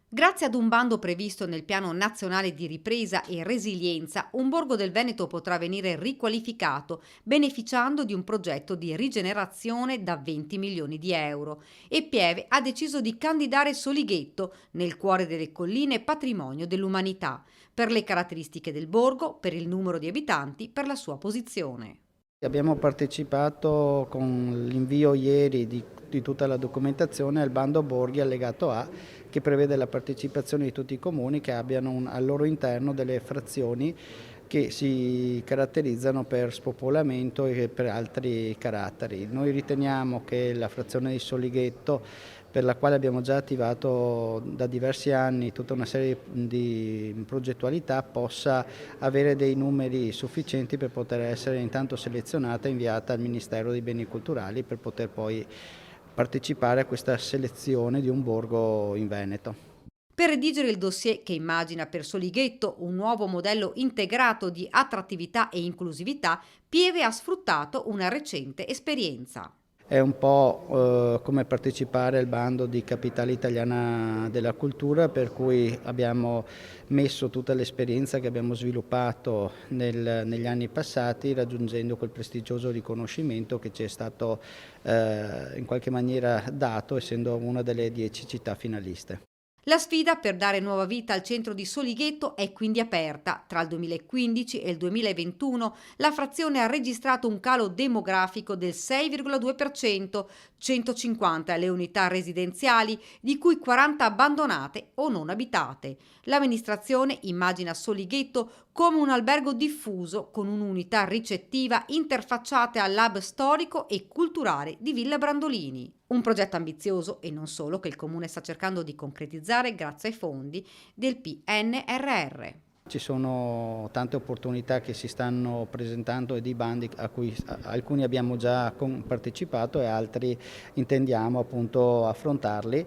Grazie ad un bando previsto nel Piano Nazionale di Ripresa e Resilienza, un borgo del Veneto potrà venire riqualificato, beneficiando di un progetto di rigenerazione da 20 milioni di euro. E Pieve ha deciso di candidare Solighetto, nel cuore delle colline patrimonio dell'umanità, per le caratteristiche del borgo, per il numero di abitanti, per la sua posizione. Abbiamo partecipato con l'invio ieri di tutta la documentazione al bando Borghi allegato A, che prevede la partecipazione di tutti i comuni che abbiano al loro interno delle frazioni che si caratterizzano per spopolamento e per altri caratteri. Noi riteniamo che la frazione di Solighetto, per la quale abbiamo già attivato da diversi anni tutta una serie di progettualità, possa avere dei numeri sufficienti per poter essere intanto selezionata e inviata al Ministero dei Beni Culturali per poter poi partecipare a questa selezione di un borgo in Veneto. Per redigere il dossier che immagina per Solighetto un nuovo modello integrato di attrattività e inclusività, Pieve ha sfruttato una recente esperienza. È un po' come partecipare al bando di Capitale Italiana della Cultura, per cui abbiamo messo tutta l'esperienza che abbiamo sviluppato negli anni passati, raggiungendo quel prestigioso riconoscimento che ci è stato in qualche maniera dato, essendo una delle 10 città finaliste. La sfida per dare nuova vita al centro di Solighetto è quindi aperta. Tra il 2015 e il 2021 la frazione ha registrato un calo demografico del 6,2%, 150 le unità residenziali, di cui 40 abbandonate o non abitate. L'amministrazione immagina Solighetto come un albergo diffuso con un'unità ricettiva interfacciate all'hub storico e culturale di Villa Brandolini. Un progetto ambizioso e non solo che il Comune sta cercando di concretizzare grazie ai fondi del PNRR. Ci sono tante opportunità che si stanno presentando e di bandi a cui alcuni abbiamo già partecipato e altri intendiamo appunto affrontarli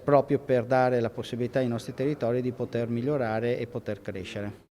proprio per dare la possibilità ai nostri territori di poter migliorare e poter crescere.